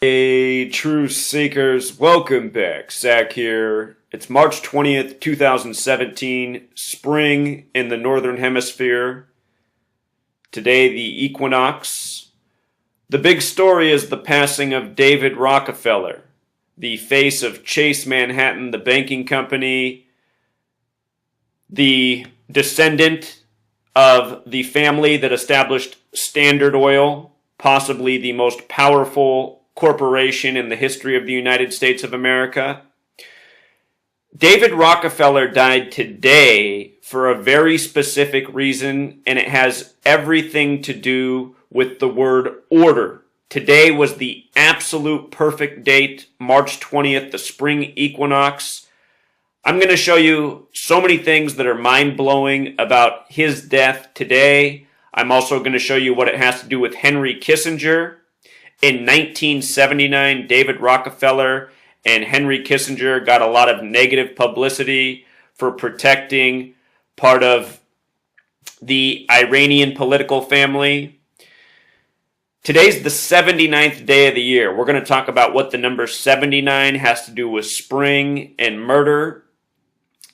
Hey, truth seekers, welcome back. Zach here. It's March 20th, 2017, spring in the Northern Hemisphere. Today, the equinox. The big story is the passing of David Rockefeller, the face of Chase Manhattan, the banking company, the descendant of the family that established Standard Oil, possibly the most powerful corporation in the history of the United States of America. David Rockefeller died today for a very specific reason, and it has everything to do with the word order. Today was the absolute perfect date, March 20th, the spring equinox. I'm going to show you so many things that are mind-blowing about his death today. I'm also going to show you what it has to do with Henry Kissinger. In 1979, David Rockefeller and Henry Kissinger got a lot of negative publicity for protecting part of the Iranian political family. Today's the 79th day of the year. We're going to talk about what the number 79 has to do with spring and murder.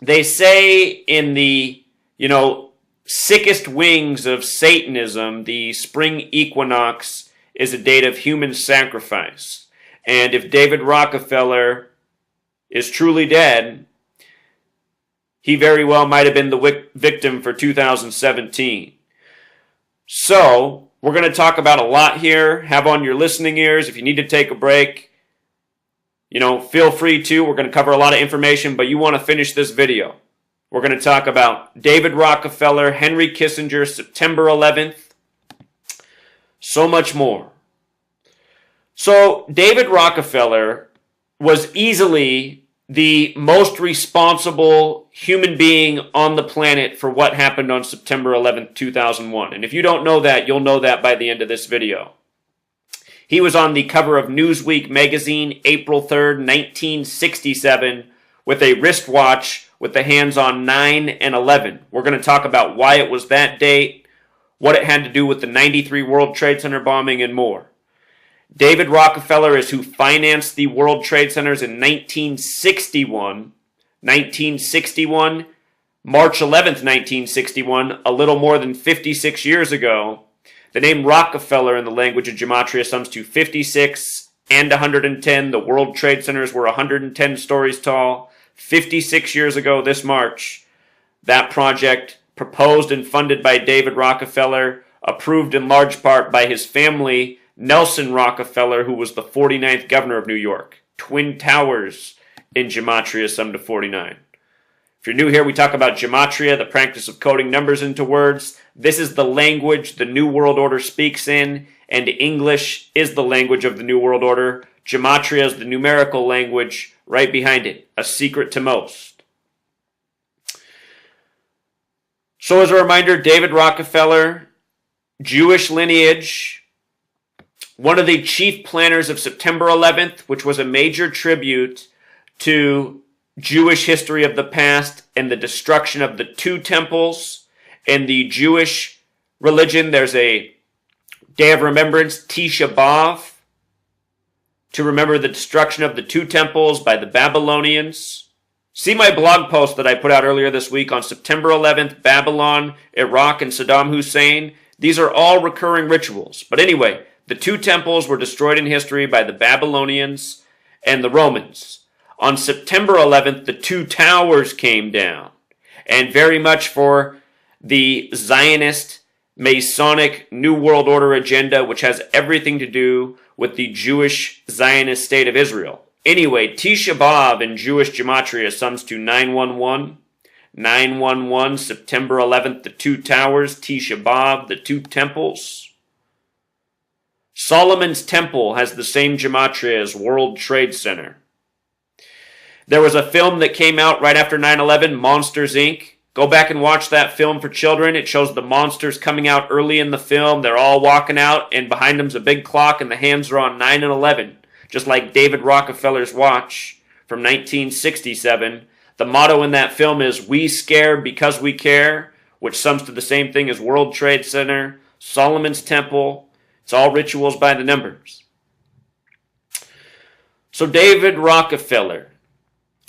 They say in the, sickest wings of Satanism, the spring equinox is a date of human sacrifice. And if David Rockefeller is truly dead, he very well might have been the victim for 2017. So, we're going to talk about a lot here. Have on your listening ears. If you need to take a break, feel free to. We're going to cover a lot of information, but you want to finish this video. We're going to talk about David Rockefeller, Henry Kissinger, September 11th, so much more. So, David Rockefeller was easily the most responsible human being on the planet for what happened on September 11th, 2001. And if you don't know that, you'll know that by the end of this video. He was on the cover of Newsweek magazine, April 3rd, 1967, with a wristwatch with the hands on 9 and 11. We're going to talk about why it was that date, what it had to do with the 93 World Trade Center bombing, and more. David Rockefeller is who financed the World Trade Centers in 1961. 1961, March 11th, 1961, a little more than 56 years ago. The name Rockefeller in the language of Gematria sums to 56 and 110. The World Trade Centers were 110 stories tall. 56 years ago this March, that project, proposed and funded by David Rockefeller, approved in large part by his family, Nelson Rockefeller, who was the 49th governor of New York. Twin Towers in Gematria sum to 49. If you're new here, we talk about Gematria, the practice of coding numbers into words. This is the language the New World Order speaks in, and English is the language of the New World Order. Gematria is the numerical language right behind it, a secret to most. So as a reminder, David Rockefeller, Jewish lineage, one of the chief planners of September 11th, which was a major tribute to Jewish history of the past and the destruction of the two temples. In the Jewish religion, there's a day of remembrance, Tisha B'Av, to remember the destruction of the two temples by the Babylonians. See my blog post that I put out earlier this week on September 11th, Babylon, Iraq, and Saddam Hussein. These are all recurring rituals. But anyway, the two temples were destroyed in history by the Babylonians and the Romans. On September 11th, the two towers came down. And very much for the Zionist, Masonic New World Order agenda, which has everything to do with the Jewish Zionist state of Israel. Anyway, Tisha B'Av in Jewish Gematria sums to 911. 911, September 11th, the two towers, Tisha B'Av, the two temples. Solomon's Temple has the same Gematria as World Trade Center. There was a film that came out right after 9/11, Monsters, Inc. Go back and watch that film for children. It shows the monsters coming out early in the film. They're all walking out, and behind them's a big clock, and the hands are on 9 and 11, just like David Rockefeller's watch from 1967. The motto in that film is, "We scare because we care," which sums to the same thing as World Trade Center, Solomon's Temple. It's all rituals by the numbers. So David Rockefeller,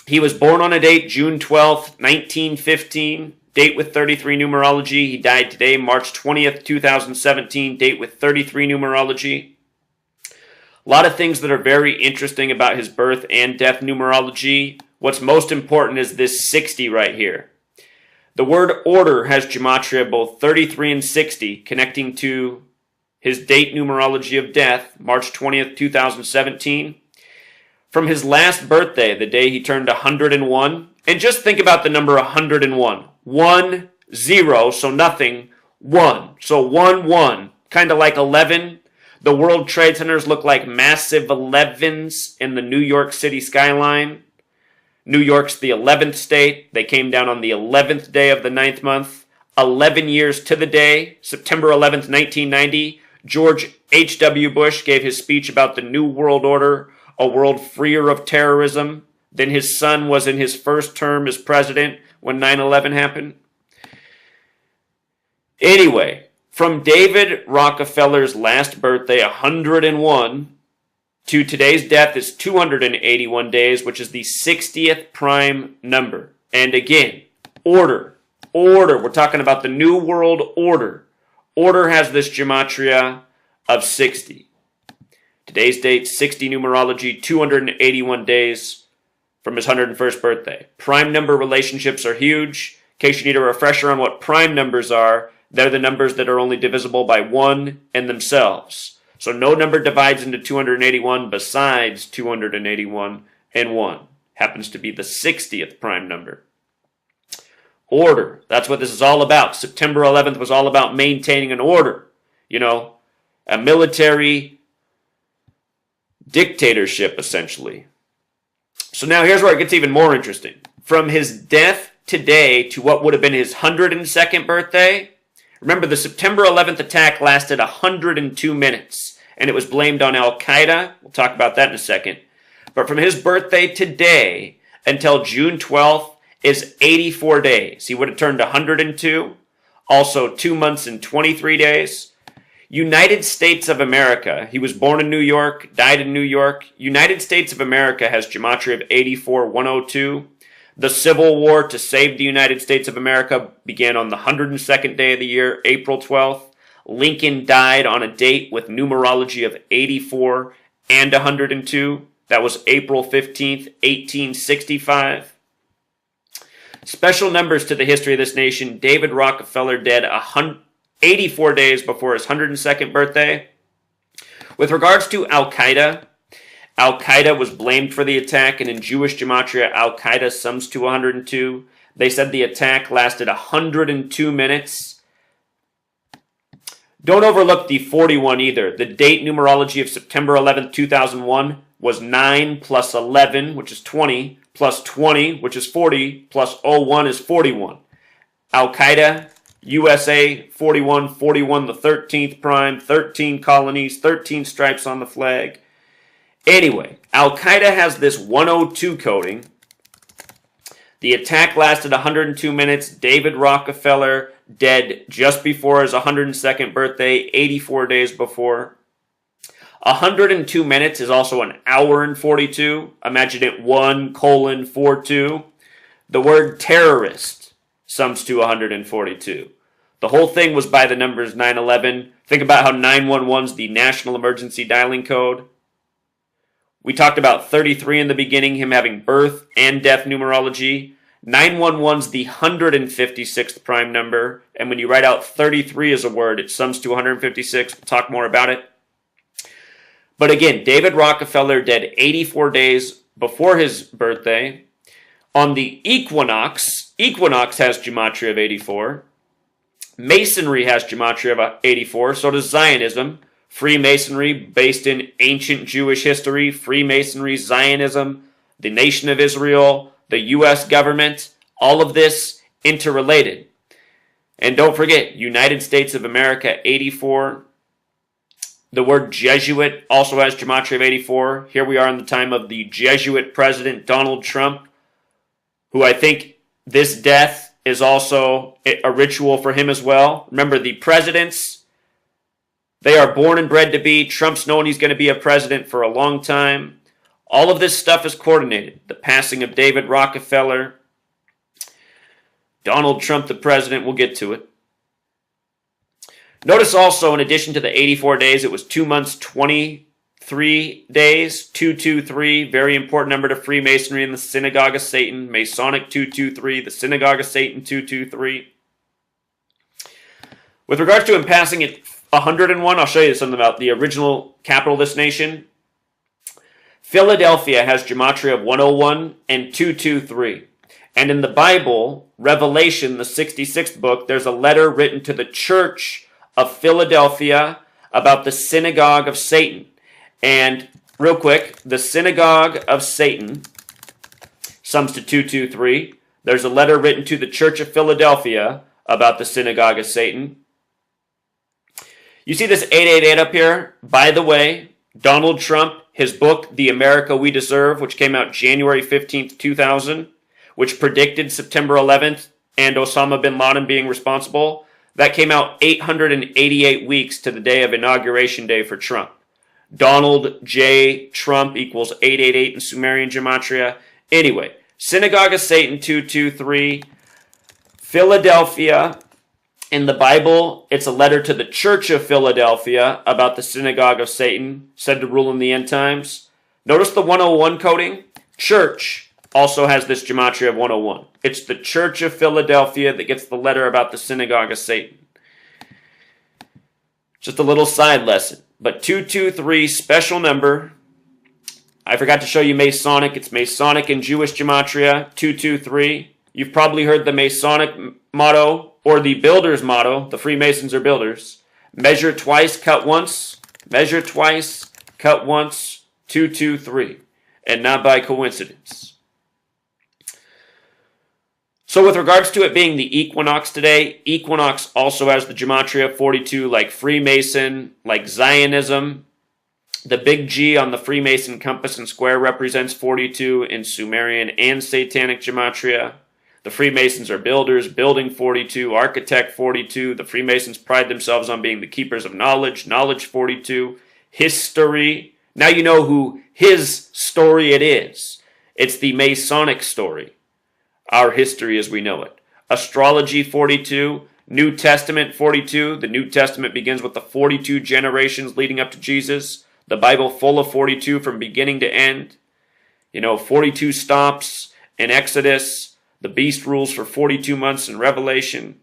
he was born on a date, June 12th, 1915, date with 33 numerology. He died today, March 20th, 2017, date with 33 numerology. A lot of things that are very interesting about his birth and death numerology. What's most important is this 60 right here. The word order has gematria both 33 and 60, connecting to his date numerology of death, March 20th, 2017. From his last birthday, the day he turned 101, and just think about the number 101. 1, 0, so nothing, 1. So 1, 1, kind of like 11. The World Trade Centers look like massive 11s in the New York City skyline. New York's the 11th state. They came down on the 11th day of the 9th month. 11 years to the day, September 11th, 1990, George H.W. Bush gave his speech about the New World Order, a world freer of terrorism. Then his son was in his first term as president when 9/11 happened. Anyway, from David Rockefeller's last birthday, 101, to today's death is 281 days, which is the 60th prime number. And again, order. We're talking about the New World Order. Order has this gematria of 60. Today's date, 60 numerology, 281 days from his 101st birthday. Prime number relationships are huge. In case you need a refresher on what prime numbers are, they're the numbers that are only divisible by 1 and themselves. So no number divides into 281 besides 281 and 1. Happens to be the 60th prime number. Order. That's what this is all about. September 11th was all about maintaining an order. You know, a military dictatorship, essentially. So now here's where it gets even more interesting. From his death today to what would have been his 102nd birthday, remember the September 11th attack lasted 102 minutes, and it was blamed on Al-Qaeda. We'll talk about that in a second. But from his birthday today until June 12th is 84 days. He would have turned 102, also 2 months and 23 days. United States of America. He was born in New York, died in New York. United States of America has gematria of 84,102. The Civil War to save the United States of America began on the 102nd day of the year, April 12th. Lincoln died on a date with numerology of 84 and 102. That was April 15th, 1865. Special numbers to the history of this nation. David Rockefeller dead 84 days before his 102nd birthday. With regards to Al-Qaeda, Al-Qaeda was blamed for the attack, and in Jewish gematria, Al-Qaeda sums to 102. They said the attack lasted 102 minutes. Don't overlook the 41 either. The date numerology of September 11th, 2001 was 9 plus 11, which is 20, plus 20, which is 40, plus 01 is 41. Al-Qaeda, USA, 41, 41, the 13th prime, 13 colonies, 13 stripes on the flag. Anyway, Al-Qaeda has this 102 coding. The attack lasted 102 minutes. David Rockefeller dead just before his 102nd birthday, 84 days before. 102 minutes is also an hour and 42. Imagine it 1:42. The word terrorist sums to 142. The whole thing was by the numbers 911. Think about how 911's the National Emergency Dialing Code. We talked about 33 in the beginning, him having birth and death numerology. 911's the 156th prime number, and when you write out 33 as a word, it sums to 156. We'll talk more about it. But again, David Rockefeller dead 84 days before his birthday. On the equinox has gematria of 84. Masonry has gematria of 84, so does Zionism. Freemasonry, based in ancient Jewish history, Freemasonry, Zionism, the nation of Israel, the U.S. government, all of this interrelated. And don't forget, United States of America, 84. The word Jesuit also has gematria of 84. Here we are in the time of the Jesuit president, Donald Trump, who I think this death is also a ritual for him as well. Remember, the presidents, they are born and bred to be. Trump's known he's going to be a president for a long time. All of this stuff is coordinated. The passing of David Rockefeller, Donald Trump, the president, we'll get to it. Notice also, in addition to the 84 days, it was 2 months, 23 days, 223, very important number to Freemasonry and the Synagogue of Satan, Masonic 223, the Synagogue of Satan 223. With regards to him passing it 101, I'll show you something about the original capital of this nation. Philadelphia has Gematria of 101 and 223. And in the Bible, Revelation, the 66th book, there's a letter written to the church of Philadelphia about the synagogue of Satan. And real quick, the synagogue of Satan sums to 223. There's a letter written to the church of Philadelphia about the synagogue of Satan. You see this 888 up here? By the way, Donald Trump, his book, The America We Deserve, which came out January 15th, 2000, which predicted September 11th and Osama bin Laden being responsible, that came out 888 weeks to the day of Inauguration Day for Trump. Donald J. Trump equals 888 in Sumerian Gematria. Anyway, Synagogue of Satan 223, Philadelphia. In the Bible, it's a letter to the Church of Philadelphia about the Synagogue of Satan, said to rule in the end times. Notice the 101 coding. Church also has this Gematria of 101. It's the Church of Philadelphia that gets the letter about the Synagogue of Satan. Just a little side lesson. But 223, special number. I forgot to show you Masonic. It's Masonic and Jewish Gematria, 223. You've probably heard the Masonic motto, or the builder's motto. The Freemasons are builders. Measure twice, cut once. Measure twice, cut once, 223. And not by coincidence. So with regards to it being the equinox today, equinox also has the Gematria 42, like Freemason, like Zionism. The big G on the Freemason compass and square represents 42 in Sumerian and Satanic Gematria. The Freemasons are builders, building 42, architect 42. The Freemasons pride themselves on being the keepers of knowledge, knowledge 42, history. Now you know who his story it is. It's the Masonic story. Our history as we know it. Astrology 42, New Testament 42. The New Testament begins with the 42 generations leading up to Jesus. The Bible full of 42 from beginning to end. 42 stops in Exodus. The beast rules for 42 months in Revelation.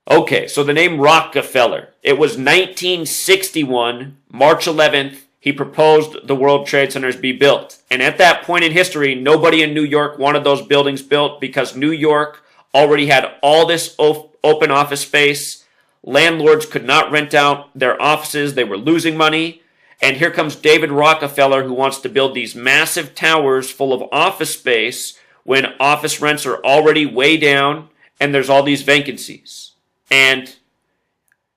Okay, so the name Rockefeller. It was 1961, March 11th, he proposed the World Trade Centers be built. And at that point in history, nobody in New York wanted those buildings built because New York already had all this open office space. Landlords could not rent out their offices. They were losing money. And here comes David Rockefeller, who wants to build these massive towers full of office space when office rents are already way down and there's all these vacancies. And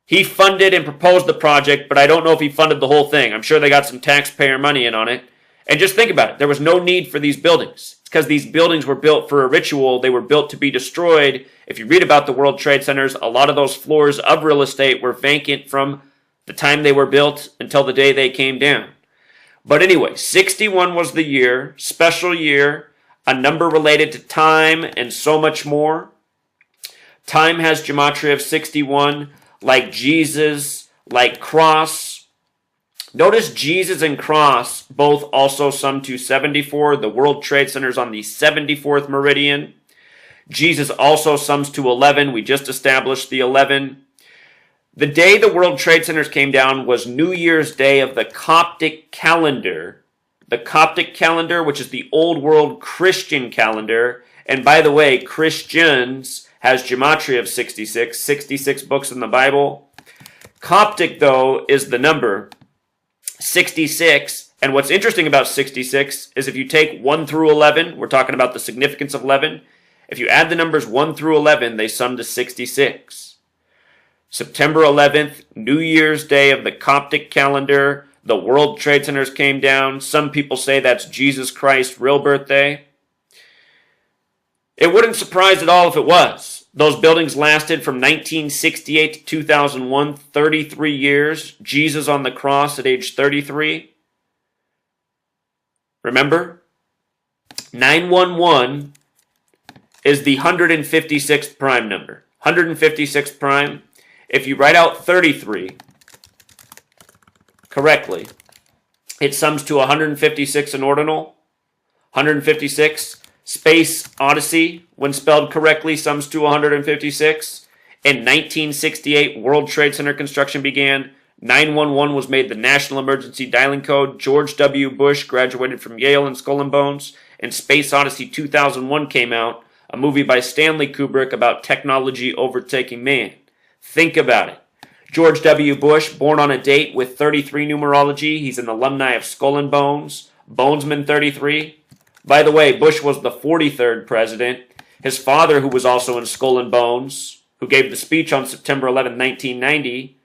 he funded and proposed the project, but I don't know if he funded the whole thing. I'm sure they got some taxpayer money in on it. And just think about it. There was no need for these buildings. It's because these buildings were built for a ritual. They were built to be destroyed. If you read about the World Trade Centers, a lot of those floors of real estate were vacant from the time they were built until the day they came down. But anyway, 61 was the year, special year, a number related to time and so much more. Time has Gematria of 61, like Jesus, like cross. Notice Jesus and cross both also sum to 74. The World Trade Center is on the 74th meridian. Jesus also sums to 11. We just established the 11. The day the World Trade Centers came down was New Year's Day of the Coptic calendar. The Coptic calendar, which is the Old World Christian calendar. And by the way, Christians has Gematria of 66, 66 books in the Bible. Coptic, though, is the number 66. And what's interesting about 66 is if you take 1 through 11, we're talking about the significance of 11. If you add the numbers 1 through 11, they sum to 66. September 11th, New Year's Day of the Coptic calendar. The World Trade Centers came down. Some people say that's Jesus Christ's real birthday. It wouldn't surprise at all if it was. Those buildings lasted from 1968 to 2001, 33 years. Jesus on the cross at age 33. Remember? 911 is the 156th prime number. 156th prime. If you write out 33 correctly, it sums to 156 in ordinal. 156. Space Odyssey, when spelled correctly, sums to 156. In 1968, World Trade Center construction began. 911 was made the national emergency dialing code. George W. Bush graduated from Yale in Skull and Bones. And Space Odyssey 2001 came out, a movie by Stanley Kubrick about technology overtaking man. Think about it. George W. Bush, born on a date with 33 numerology. He's an alumni of Skull and Bones. Bonesman 33. By the way, Bush was the 43rd president. His father, who was also in Skull and Bones, who gave the speech on September 11, 1990,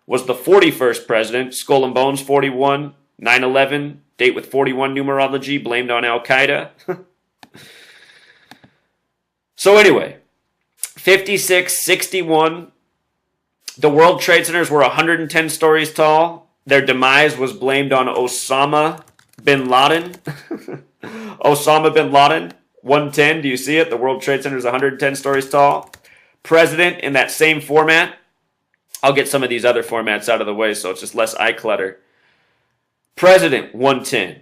was the 41st president. Skull and Bones 41, 9/11, date with 41 numerology, blamed on Al-Qaeda. So anyway, 56, 61, the World Trade Centers were 110 stories tall. Their demise was blamed on Osama bin Laden. Osama bin Laden, 110, do you see it? The World Trade Center is 110 stories tall. President in that same format. I'll get some of these other formats out of the way so it's just less eye clutter. President, 110.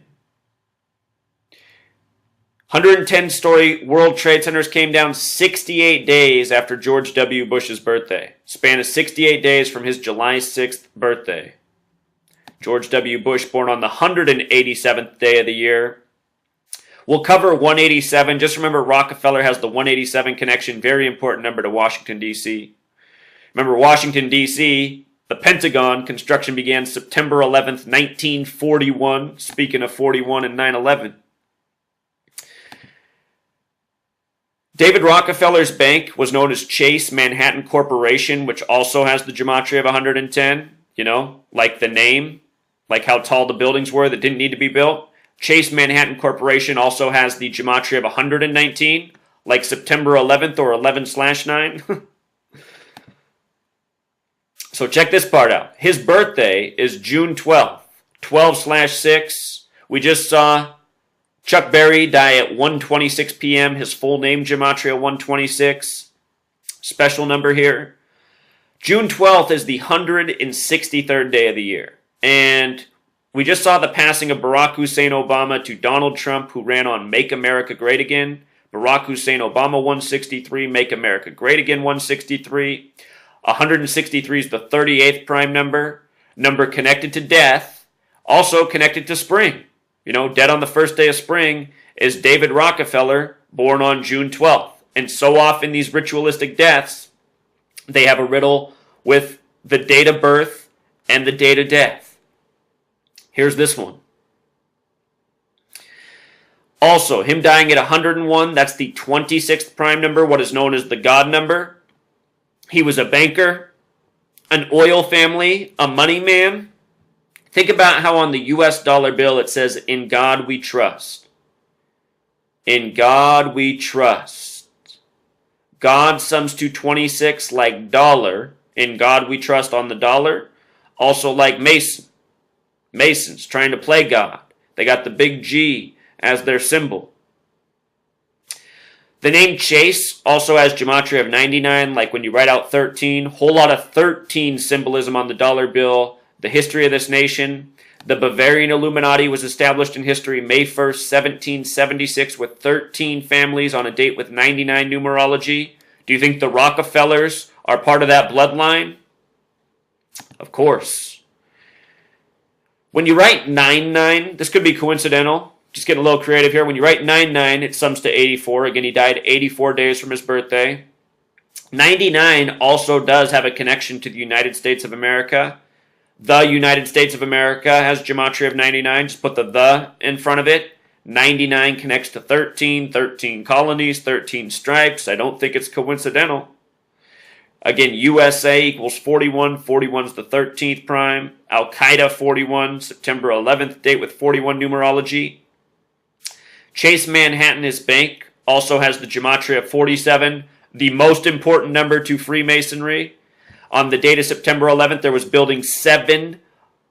110-story World Trade Centers came down 68 days after George W. Bush's birthday. Span of 68 days from his July 6th birthday. George W. Bush born on the 187th day of the year. We'll cover 187. Just remember Rockefeller has the 187 connection. Very important number to Washington, D.C. Remember Washington, D.C., the Pentagon construction began September 11th, 1941. Speaking of 41 and 9/11. David Rockefeller's bank was known as Chase Manhattan Corporation, which also has the gematria of 110. You know, like the name, like how tall the buildings were that didn't need to be built. Chase Manhattan Corporation also has the gematria of 119, like September 11th or 11/9. So check this part out. His birthday is June 12th, 12/6. We just saw Chuck Berry die at 1:26 p.m. His full name, Gematria 126. Special number here. June 12th is the 163rd day of the year. And we just saw the passing of Barack Hussein Obama to Donald Trump, who ran on Make America Great Again. Barack Hussein Obama 163, Make America Great Again 163. 163 is the 38th prime number. Number connected to death, also connected to spring. You know, dead on the first day of spring is David Rockefeller, born on June 12th. And so often these ritualistic deaths, they have a riddle with the date of birth and the date of death. Here's this one. Also, him dying at 101, that's the 26th prime number, what is known as the God number. He was a banker, an oil family, a money man. Think about how on the US dollar bill it says, "In God we trust." In God we trust. God sums to 26 like dollar. In God we trust on the dollar. Also like Mason. Masons trying to play God. They got the big G as their symbol. The name Chase also has gematria of 99, like when you write out 13. Whole lot of 13 symbolism on the dollar bill. The history of this nation. The Bavarian Illuminati was established in history May 1st, 1776 with 13 families on a date with 99 numerology. Do you think the Rockefellers are part of that bloodline? Of course. When you write 99, this could be coincidental. Just getting a little creative here. When you write 99, it sums to 84. Again, he died 84 days from his birthday. 99 also does have a connection to the United States of America. The United States of America has gematria of 99. Just put the in front of it. 99 connects to 13, 13 colonies, 13 stripes. I don't think it's coincidental. Again, USA equals 41. 41 is the 13th prime. Al-Qaeda 41, September 11th, date with 41 numerology. Chase Manhattan, his bank, also has the gematria of 47. the most important number to Freemasonry. On the date of September 11th, there was building 7,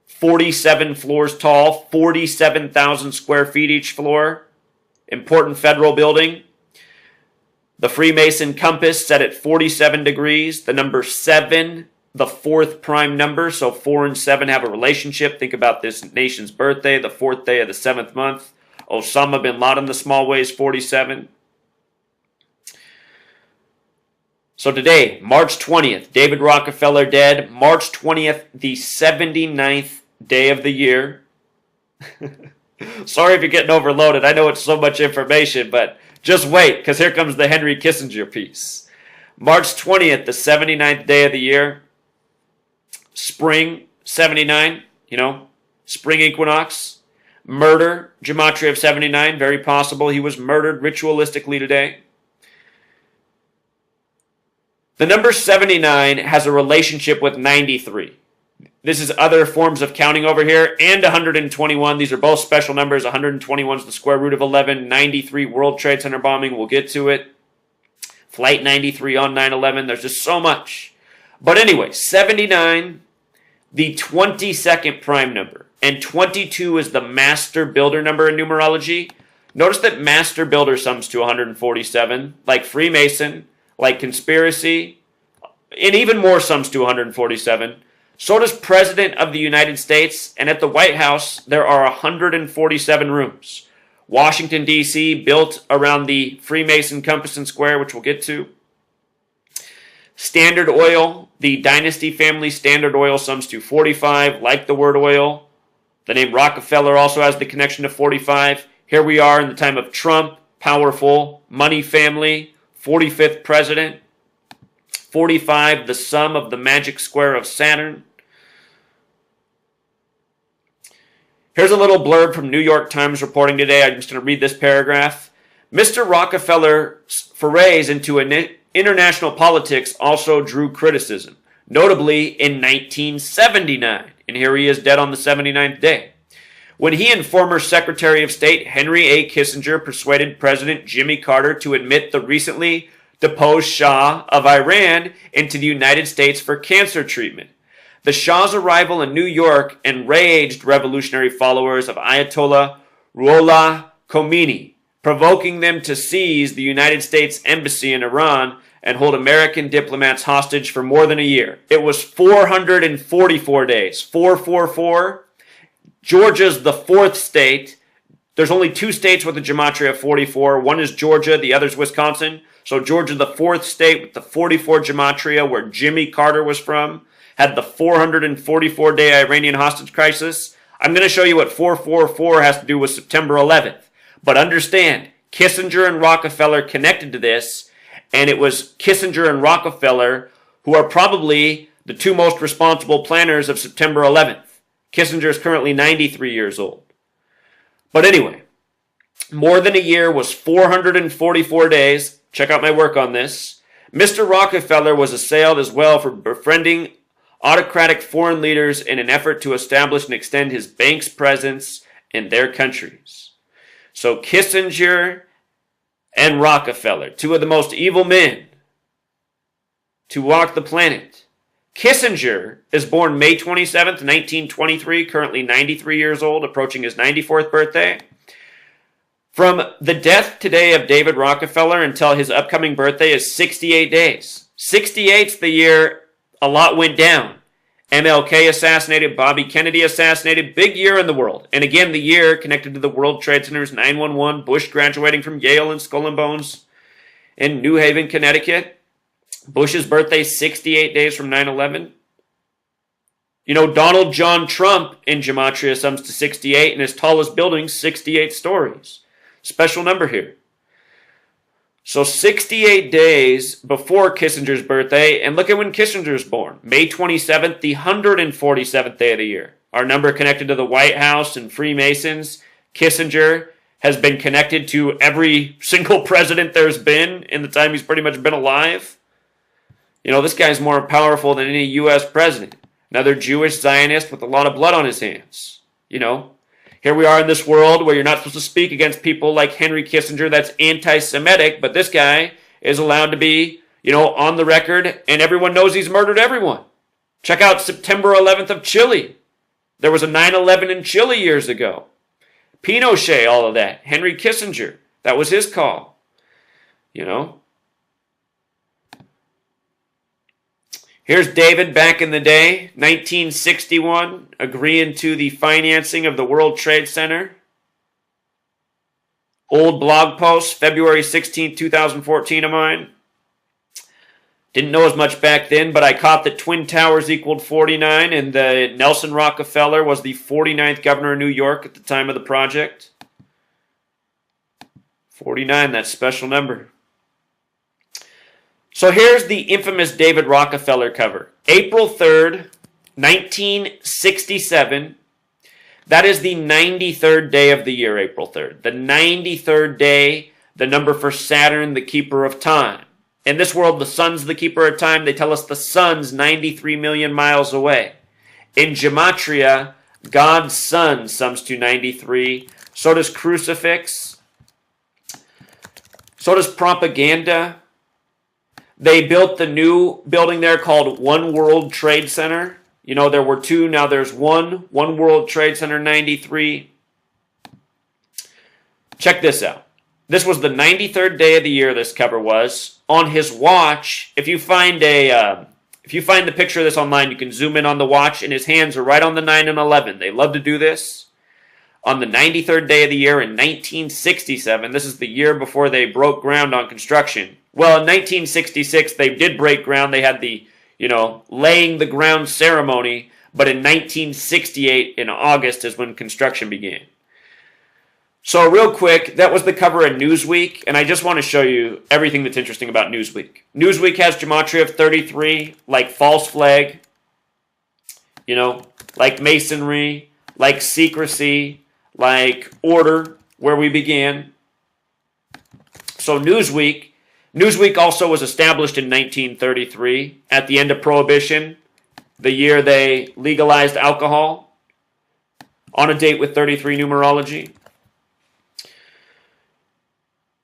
47 floors tall, 47,000 square feet each floor. Important federal building. The Freemason compass set at 47 degrees. The number 7, the 4th prime number. So 4 and 7 have a relationship. Think about this nation's birthday, the 4th day of the 7th month. Osama bin Laden, the small way, is 47. So today, March 20th, David Rockefeller dead. March 20th, the 79th day of the year. Sorry if you're getting overloaded. I know it's so much information, but just wait, because here comes the Henry Kissinger piece. March 20th, the 79th day of the year. Spring, 79, spring equinox. Murder, Gematria of 79, very possible he was murdered ritualistically today. The number 79 has a relationship with 93. This is other forms of counting over here, and 121. These are both special numbers. 121 is the square root of 11. 93, World Trade Center bombing. We'll get to it. Flight 93 on 9/11. There's just so much. But anyway, 79, the 22nd prime number. And 22 is the master builder number in numerology. Notice that master builder sums to 147, like Freemason, like conspiracy, and even more sums to 147. So does President of the United States, and at the White House, there are 147 rooms. Washington, D.C., built around the Freemason compass and square, which we'll get to. Standard Oil, the Dynasty family Standard Oil sums to 45, like the word oil. The name Rockefeller also has the connection to 45. Here we are in the time of Trump, powerful, money family, 45th president. 45, the sum of the magic square of Saturn. Here's a little blurb from New York Times reporting today. I'm just going to read this paragraph. Mr. Rockefeller's forays into international politics also drew criticism, notably in 1979. And here he is dead on the 79th day, when he and former Secretary of State Henry A. Kissinger persuaded President Jimmy Carter to admit the recently deposed Shah of Iran into the United States for cancer treatment. The Shah's arrival in New York enraged revolutionary followers of Ayatollah Ruhollah Khomeini, provoking them to seize the United States Embassy in Iran and hold American diplomats hostage for more than a year. It was 444 days. 444. Georgia's the 4th state. There's only 2 states with a gematria of 44. One is Georgia, the other is Wisconsin. So Georgia, the 4th state with the 44 gematria, where Jimmy Carter was from, had the 444-day Iranian hostage crisis. I'm going to show you what 444 has to do with September 11th. But understand, Kissinger and Rockefeller connected to this, and it was Kissinger and Rockefeller who are probably the 2 most responsible planners of September 11th. Kissinger is currently 93 years old. But anyway, more than a year was 444 days. Check out my work on this. Mr. Rockefeller was assailed as well for befriending autocratic foreign leaders in an effort to establish and extend his bank's presence in their countries. So Kissinger and Rockefeller, 2 of the most evil men to walk the planet. Kissinger is born May 27th, 1923, currently 93 years old, approaching his 94th birthday. From the death today of David Rockefeller until his upcoming birthday is 68 days. 68's the year a lot went down. MLK assassinated, Bobby Kennedy assassinated, big year in the world. And again, the year connected to the World Trade Center's 9/11, Bush graduating from Yale and Skull and Bones in New Haven, Connecticut. Bush's birthday, 68 days from 9/11. Donald John Trump in Gematria sums to 68, and his tallest building, 68 stories. Special number here. So 68 days before Kissinger's birthday, and look at when Kissinger's born. May 27th, the 147th day of the year. Our number connected to the White House and Freemasons. Kissinger has been connected to every single president there's been in the time he's pretty much been alive. This guy's more powerful than any U.S. president. Another Jewish Zionist with a lot of blood on his hands. Here we are in this world where you're not supposed to speak against people like Henry Kissinger that's anti-Semitic, but this guy is allowed to be, on the record, and everyone knows he's murdered everyone. Check out September 11th of Chile. There was a 9/11 in Chile years ago. Pinochet, all of that. Henry Kissinger, that was his call. Here's David back in the day, 1961, agreeing to the financing of the World Trade Center. Old blog post, February 16th, 2014 of mine. Didn't know as much back then, but I caught that Twin Towers equaled 49, and Nelson Rockefeller was the 49th governor of New York at the time of the project. 49, that special number. So here's the infamous David Rockefeller cover. April 3rd, 1967. That is the 93rd day of the year, April 3rd. The 93rd day, the number for Saturn, the keeper of time. In this world, the sun's the keeper of time. They tell us the sun's 93 million miles away. In Gematria, God's sun sums to 93. So does crucifix. So does propaganda. They built the new building there called One World Trade Center. There were two, now there's one. One World Trade Center 93. Check this out. This was the 93rd day of the year, this cover was. On his watch, if you find the picture of this online, you can zoom in on the watch, and his hands are right on the 9 and 11. They love to do this. On the 93rd day of the year in 1967, this is the year before they broke ground on construction. Well, in 1966, they did break ground. They had the, laying the ground ceremony. But in 1968, in August, is when construction began. So real quick, that was the cover of Newsweek. And I just want to show you everything that's interesting about Newsweek. Newsweek has Gematria of 33, like false flag, like masonry, like secrecy, like order, where we began. So Newsweek also was established in 1933 at the end of Prohibition, the year they legalized alcohol, on a date with 33 numerology.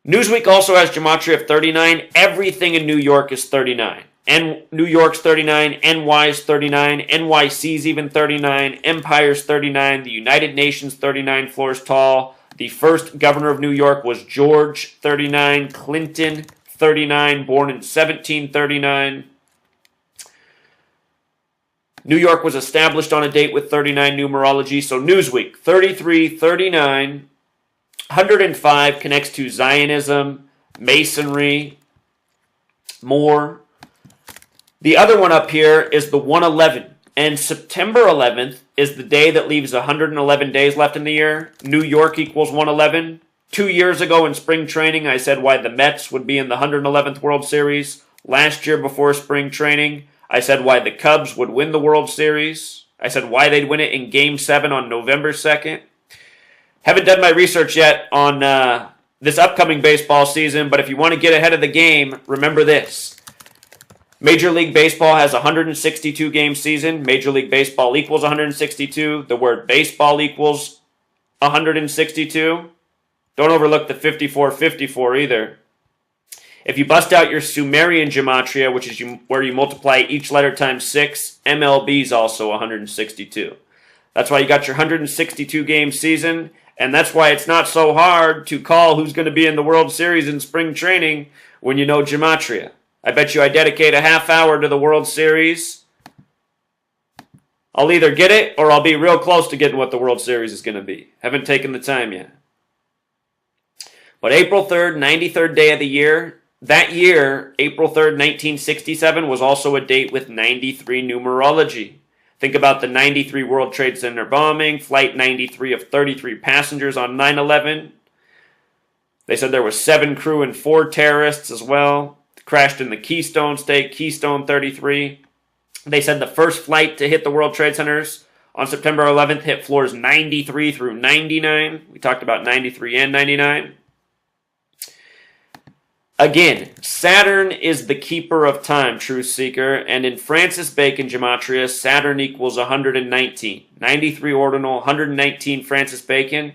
Newsweek also has Gematria of 39. Everything in New York is 39. And New York's 39, NY's 39, NYC's even 39, Empire's 39, the United Nations 39 floors tall. The first governor of New York was George, 39, Clinton, 39, born in 1739. New York was established on a date with 39 numerology. So Newsweek, 33, 39, 105 connects to Zionism, Masonry, more. The other one up here is the 111. And September 11th is the day that leaves 111 days left in the year. New York equals 111. 2 years ago in spring training, I said why the Mets would be in the 111th World Series. Last year before spring training, I said why the Cubs would win the World Series. I said why they'd win it in Game 7 on November 2nd. Haven't done my research yet on this upcoming baseball season, but if you want to get ahead of the game, remember this. Major League Baseball has a 162-game season. Major League Baseball equals 162. The word baseball equals 162. Don't overlook the 54-54 either. If you bust out your Sumerian gematria, which is where you multiply each letter times 6, MLB is also 162. That's why you got your 162-game season, and that's why it's not so hard to call who's going to be in the World Series in spring training when you know gematria. I bet you I dedicate a half hour to the World Series. I'll either get it or I'll be real close to getting what the World Series is going to be. Haven't taken the time yet. But April 3rd, 93rd day of the year. That year, April 3rd, 1967, was also a date with 93 numerology. Think about the 93 World Trade Center bombing, Flight 93 of 33 passengers on 9/11. They said there was 7 crew and 4 terrorists as well. Crashed in the Keystone State, Keystone 33. They said the first flight to hit the World Trade Centers on September 11th hit floors 93 through 99. We talked about 93 and 99. Again, Saturn is the keeper of time, truth seeker, and in Francis Bacon gematria, Saturn equals 119. 93 ordinal, 119 Francis Bacon.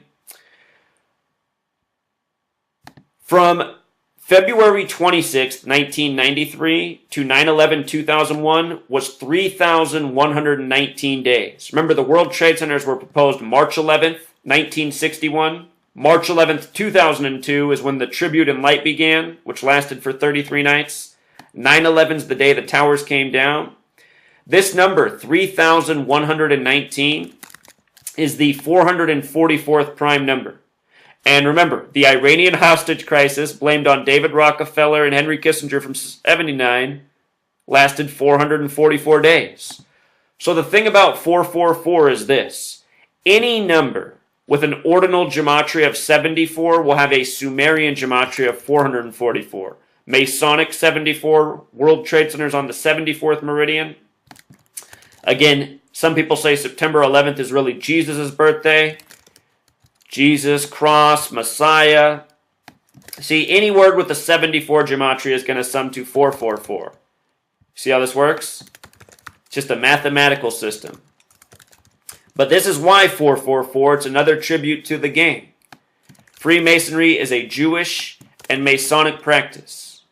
From February 26th, 1993 to 9/11/2001 was 3,119 days. Remember, the World Trade Centers were proposed March 11th, 1961. March 11th, 2002 is when the tribute and light began, which lasted for 33 nights. 9/11 is the day the towers came down. This number, 3,119, is the 444th prime number. And remember, the Iranian hostage crisis, blamed on David Rockefeller and Henry Kissinger from 79, lasted 444 days. So the thing about 444 is this. Any number with an ordinal gematria of 74 will have a Sumerian gematria of 444. Masonic 74, World Trade Centers on the 74th meridian. Again, some people say September 11th is really Jesus' birthday. Jesus, cross, Messiah. See, any word with a 74 gematria is going to sum to 444. See how this works? It's just a mathematical system. But this is why 444, it's another tribute to the game. Freemasonry is a Jewish and Masonic practice.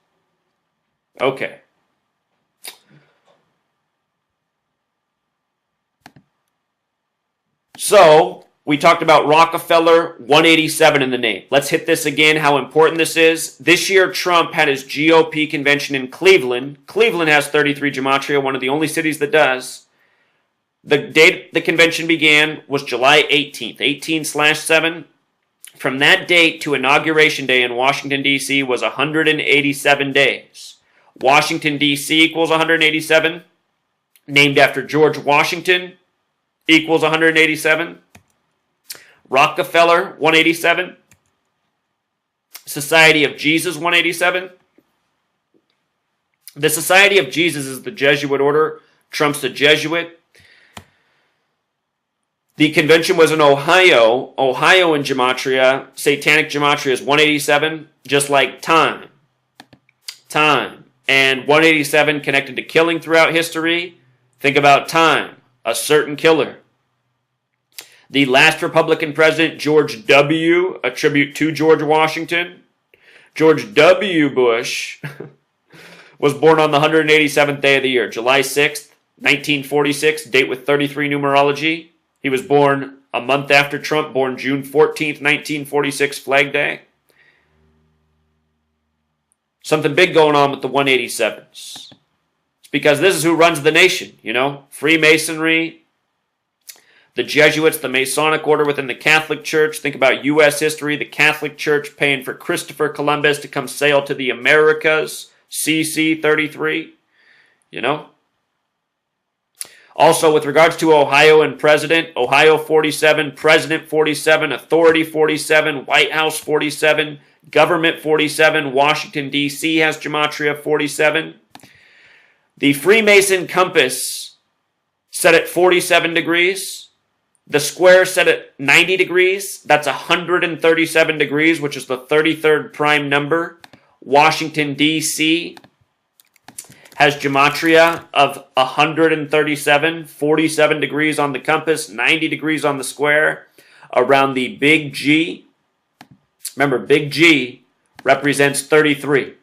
Okay. So, we talked about Rockefeller, 187 in the name. Let's hit this again, how important this is. This year, Trump had his GOP convention in Cleveland. Cleveland has 33 gematria, one of the only cities that does. The date the convention began was July 18th, 18/7. From that date to Inauguration Day in Washington, D.C. was 187 days. Washington, D.C. equals 187. Named after George Washington equals 187. Rockefeller, 187. Society of Jesus, 187. The Society of Jesus is the Jesuit order. Trump's a Jesuit. The convention was in Ohio. Ohio in Gematria, Satanic Gematria is 187, just like time. Time. And 187 connected to killing throughout history. Think about time. A certain killer. The last Republican president, George W., a tribute to George Washington. George W. Bush was born on the 187th day of the year, July 6th, 1946, date with 33 numerology. He was born a month after Trump, born June 14th, 1946, Flag Day. Something big going on with the 187s. It's because this is who runs the nation, you know? Freemasonry, the Jesuits, the Masonic order within the Catholic Church. Think about U.S. history, the Catholic Church paying for Christopher Columbus to come sail to the Americas, CC 33, you know? Also, with regards to Ohio and President, Ohio 47, President 47, Authority 47, White House 47, Government 47, Washington, D.C. has Gematria 47. The Freemason compass set at 47 degrees. The square set at 90 degrees. That's 137 degrees, which is the 33rd prime number. Washington, D.C. has Gematria of 137, 47 degrees on the compass, 90 degrees on the square, around the big G. Remember, big G represents 33.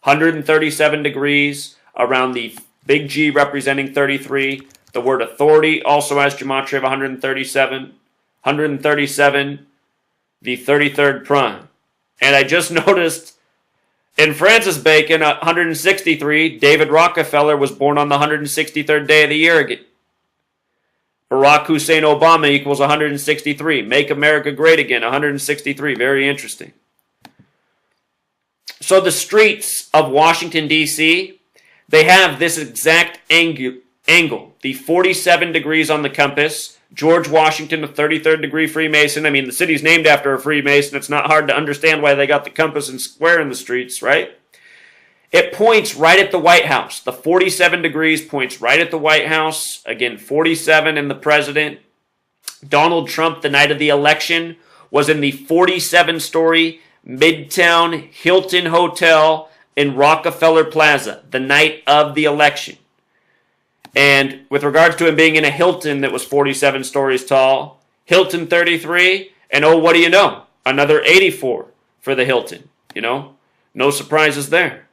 137 degrees around the big G representing 33. The word authority also has Gematria of 137. 137, the 33rd prime. And I just noticed in Francis Bacon, 163, David Rockefeller was born on the 163rd day of the year again. Barack Hussein Obama equals 163. Make America Great Again, 163. Very interesting. So the streets of Washington, D.C., they have this exact angle, the 47 degrees on the compass. George Washington, a 33rd degree Freemason. I mean, the city's named after a Freemason. It's not hard to understand why they got the compass and square in the streets, right? It points right at the White House. The 47 degrees points right at the White House. Again, 47 in the president. Donald Trump, the night of the election, was in the 47-story Midtown Hilton Hotel in Rockefeller Plaza, the night of the election. And with regards to him being in a Hilton that was 47 stories tall, Hilton 33, and oh, what do you know? Another 84 for the Hilton, you know? No surprises there.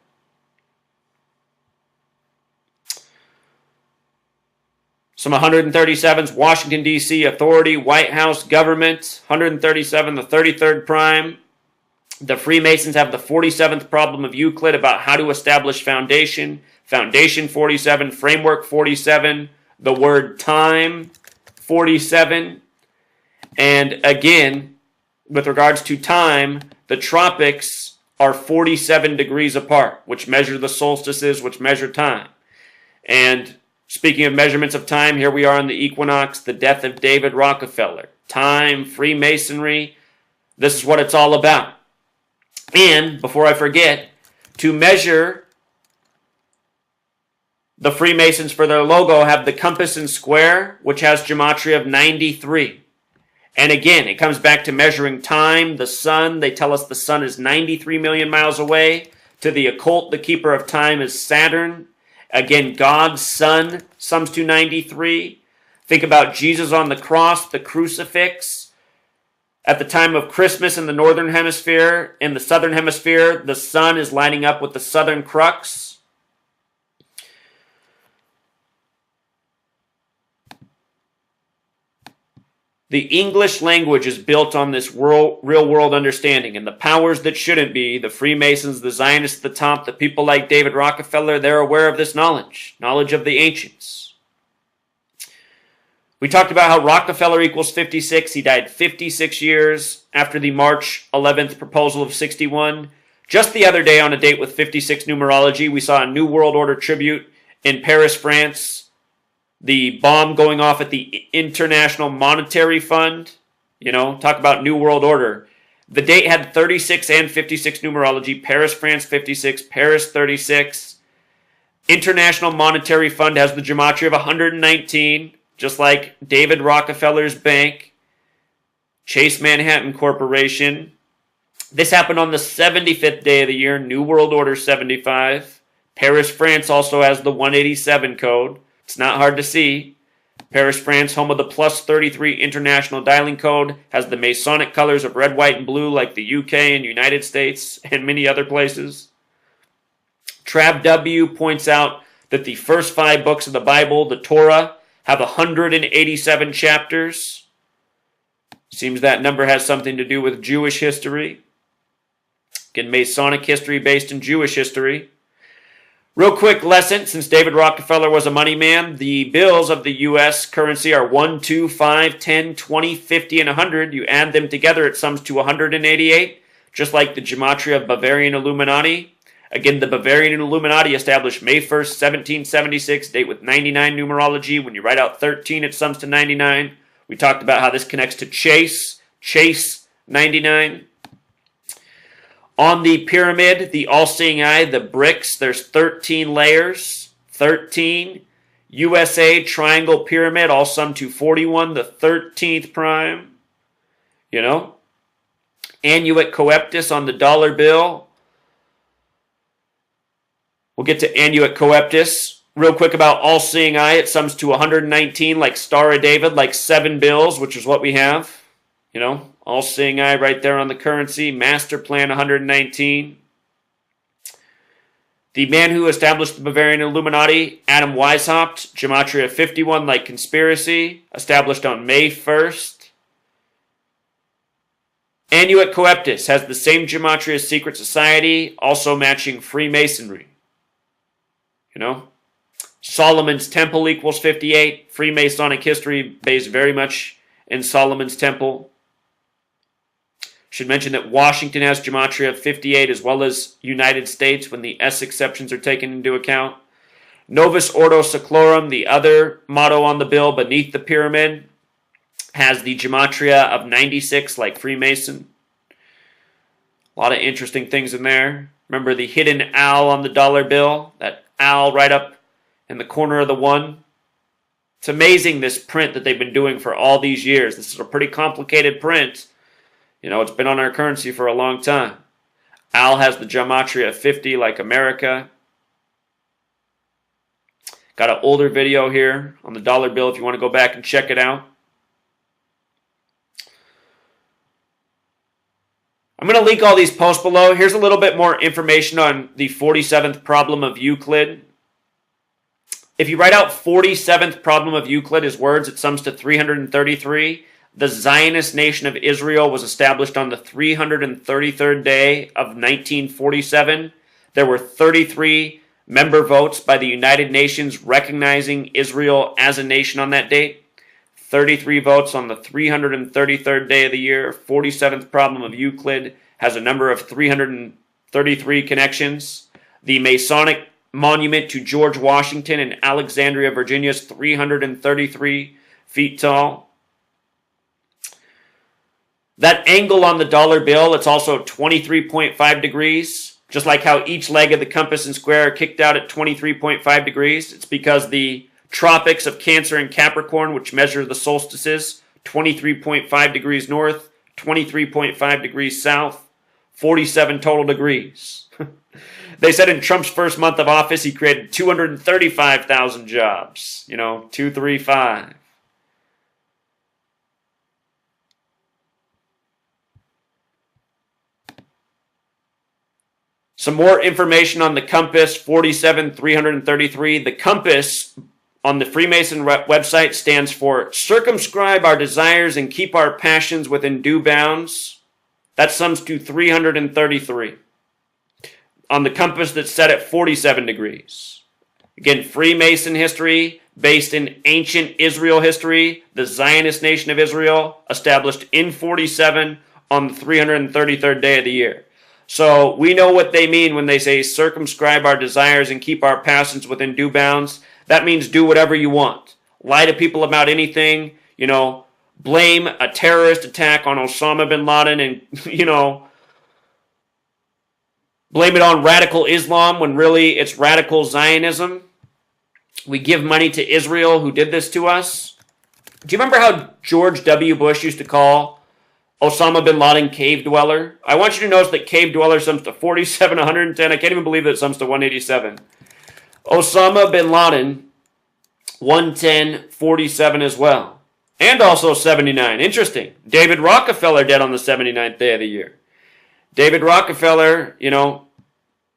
Some 137's Washington, D.C. authority, White House, government. 137, the 33rd prime. The Freemasons have the 47th problem of Euclid about how to establish foundation. Foundation 47, framework 47, the word time 47. And again, with regards to time, the tropics are 47 degrees apart, which measure the solstices, which measure time. And speaking of measurements of time, here we are on the equinox, the death of David Rockefeller. Time, Freemasonry, this is what it's all about. And, before I forget, to measure the Freemasons for their logo have the compass and square, which has gematria of 93. And again, it comes back to measuring time, the sun. They tell us the sun is 93 million miles away. To the occult, the keeper of time is Saturn. Again, God's sun sums to 93. Think about Jesus on the cross, the crucifix. At the time of Christmas in the northern hemisphere, in the southern hemisphere, the sun is lining up with the southern crux. The English language is built on this real-world understanding, and the powers that shouldn't be, the Freemasons, the Zionists at the top, the people like David Rockefeller, they're aware of this knowledge of the ancients. We talked about how Rockefeller equals 56. He died 56 years after the March 11th proposal of 61. Just the other day, on a date with 56 numerology, we saw a New World Order tribute in Paris, France. The bomb going off at the International Monetary Fund. You know, talk about New World Order. The date had 36 and 56 numerology. Paris, France, 56. Paris, 36. International Monetary Fund has the gematria of 119. Just like David Rockefeller's bank, Chase Manhattan Corporation. This happened on the 75th day of the year, New World Order 75. Paris, France also has the 187 code. It's not hard to see. Paris, France, home of the plus 33 International Dialing Code, has the Masonic colors of red, white, and blue like the UK and United States and many other places. Trav W. points out that the first 5 books of the Bible, the Torah, have 187 chapters. Seems that number has something to do with Jewish history. Again, Masonic history based in Jewish history. Real quick lesson, since David Rockefeller was a money man, the bills of the U.S. currency are 1, 2, 5, 10, 20, 50, and 100. You add them together, it sums to 188, just like the gematria of Bavarian Illuminati. Again, the Bavarian Illuminati established May 1st, 1776, date with 99 numerology. When you write out 13, it sums to 99. We talked about how this connects to Chase 99. On the pyramid, the all-seeing eye, the bricks, there's 13 layers. 13. USA triangle pyramid, all sum to 41, the 13th prime. You know? Annuit coeptus on the dollar bill. We'll get to Annuit coeptus. Real quick about all-seeing eye, it sums to 119, like Star of David, like 7 bills, which is what we have. You know, all-seeing eye right there on the currency. Master plan 119. The man who established the Bavarian Illuminati, Adam Weishaupt, gematria 51, like conspiracy, established on May 1st. Annuit coeptus has the same gematria as secret society, also matching Freemasonry. You know, Solomon's Temple equals 58. Freemasonic history based very much in Solomon's Temple. Should mention that Washington has gematria of 58 as well as United States when the S exceptions are taken into account. Novus Ordo Seclorum, the other motto on the bill beneath the pyramid, has the gematria of 96 like Freemason. A lot of interesting things in there. Remember the hidden owl on the dollar bill? That owl right up in the corner of the 1. It's amazing, this print that they've been doing for all these years. This is a pretty complicated print. You know, it's been on our currency for a long time. Owl has the gematria of 50 like America. Got an older video here on the dollar bill if you want to go back and check it out. I'm going to link all these posts below. Here's a little bit more information on the 47th problem of Euclid. If you write out 47th problem of Euclid as words, it sums to 333. The Zionist nation of Israel was established on the 333rd day of 1947. There were 33 member votes by the United Nations recognizing Israel as a nation on that date. 33 votes on the 333rd day of the year. 47th problem of Euclid has a number of 333 connections. The Masonic monument to George Washington in Alexandria, Virginia is 333 feet tall. That angle on the dollar bill, it's also 23.5 degrees. Just like how each leg of the compass and square are kicked out at 23.5 degrees. It's because the tropics of Cancer and Capricorn, which measure the solstices, 23.5 degrees north, 23.5 degrees south, 47 total degrees. They said in Trump's first month of office, he created 235,000 jobs. 235. Some more information on the compass, 47,333. The compass on the Freemason website stands for circumscribe our desires and keep our passions within due bounds. That sums to 333. On the compass that's set at 47 degrees. Again, Freemason history based in ancient Israel history, the Zionist nation of Israel, established in 47 on the 333rd day of the year. So we know what they mean when they say circumscribe our desires and keep our passions within due bounds. That means do whatever you want. Lie to people about anything, blame a terrorist attack on Osama bin Laden and, blame it on radical Islam when really it's radical Zionism. We give money to Israel who did this to us. Do you remember how George W. Bush used to call Osama bin Laden cave dweller? I want you to notice that cave dweller sums to 47, 110. I can't even believe that it sums to 187. Osama bin Laden, 110, 47 as well. And also 79. Interesting. David Rockefeller dead on the 79th day of the year. David Rockefeller,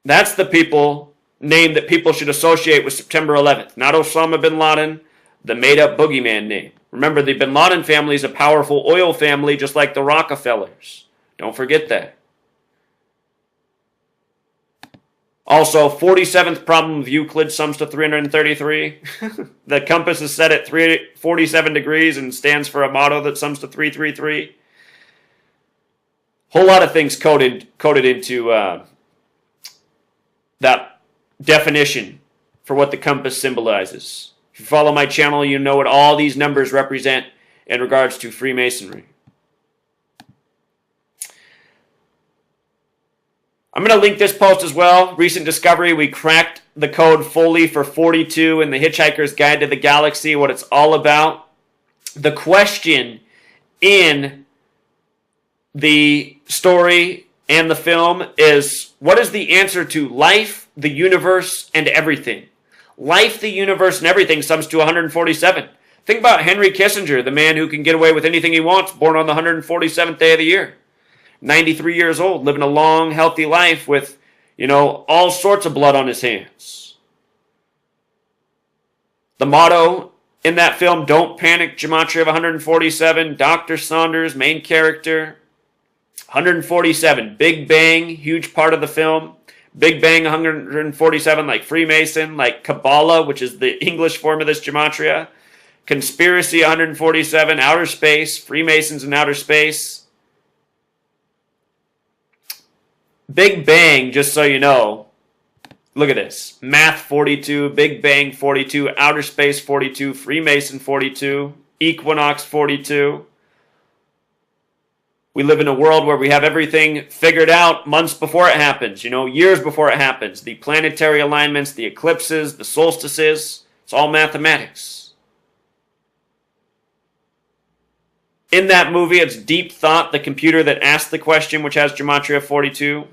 that's the name that people should associate with September 11th. Not Osama bin Laden, the made-up boogeyman name. Remember, the bin Laden family is a powerful oil family just like the Rockefellers. Don't forget that. Also, 47th problem of Euclid sums to 333. The compass is set at 47 degrees and stands for a motto that sums to 333. Whole lot of things coded into that definition for what the compass symbolizes. If you follow my channel, you know what all these numbers represent in regards to Freemasonry. I'm going to link this post as well. Recent discovery, we cracked the code fully for 42 in the Hitchhiker's Guide to the Galaxy, what it's all about. The question in the story and the film is, what is the answer to life, the universe, and everything? Life, the universe, and everything sums to 147. Think about Henry Kissinger, the man who can get away with anything he wants, born on the 147th day of the year. 93 years old, living a long, healthy life with, all sorts of blood on his hands. The motto in that film, Don't Panic, Gematria of 147, Dr. Saunders, main character, 147, Big Bang, huge part of the film. Big Bang, 147, like Freemason, like Kabbalah, which is the English form of this Gematria. Conspiracy, 147, outer space, Freemasons in outer space. Big Bang, just so you know, look at this. Math, 42, Big Bang, 42, outer space, 42, Freemason, 42, equinox, 42. We live in a world where we have everything figured out months before it happens, years before it happens. The planetary alignments, the eclipses, the solstices, it's all mathematics. In that movie, it's Deep Thought, the computer that asked the question, which has Gematria 42.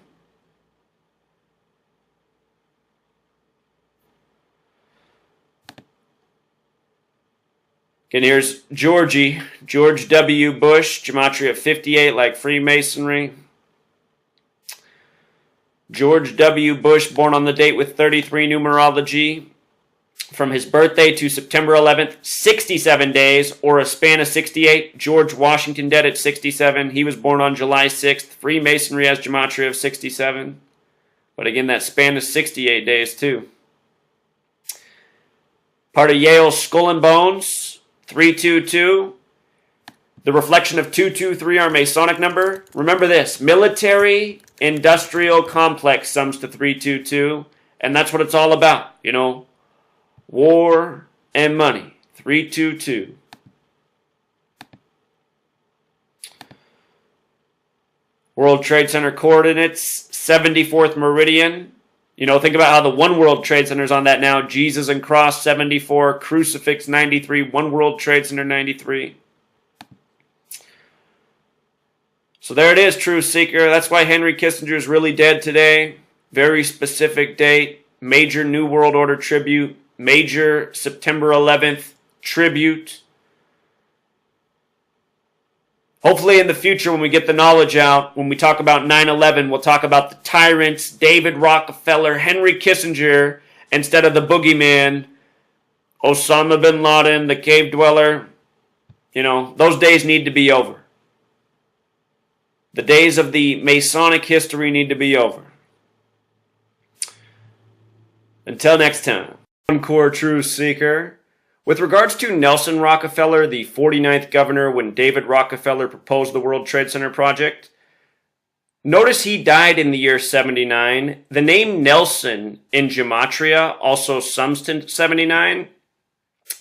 And here's George W. Bush, Gematria 58, like Freemasonry. George W. Bush, born on the date with 33 numerology. From his birthday to September 11th, 67 days, or a span of 68. George Washington, dead at 67. He was born on July 6th. Freemasonry has Gematria of 67. But again, that span is 68 days too. Part of Yale's Skull and Bones, 322. The reflection of 223, our Masonic number. Remember this, military industrial complex sums to 322. And that's what it's all about, you know. War and money, 322. World Trade Center coordinates, 74th meridian. You know, think about how the One World Trade Center is on that now. Jesus and Cross, 74. Crucifix, 93. One World Trade Center, 93. So there it is, Truth Seeker. That's why Henry Kissinger is really dead today. Very specific date. Major New World Order tribute. Major September 11th tribute. Hopefully in the future when we get the knowledge out, when we talk about 9/11, we'll talk about the tyrants, David Rockefeller, Henry Kissinger, instead of the boogeyman, Osama bin Laden, the cave dweller. You know, those days need to be over. The days of the Masonic history need to be over. Until next time. Core Truth Seeker. With regards to Nelson Rockefeller, the 49th governor when David Rockefeller proposed the World Trade Center project, notice he died in the year 79. The name Nelson in Gematria also sums to 79.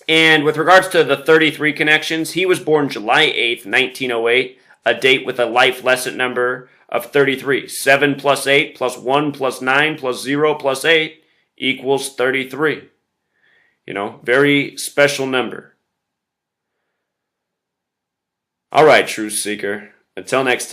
And with regards to the 33 connections, he was born July 8th, 1908, a date with a life lesson number of 33. 7 plus 8 plus 1 plus 9 plus 0 plus 8 equals 33. You know, very special number. All right, Truth Seeker. Until next time.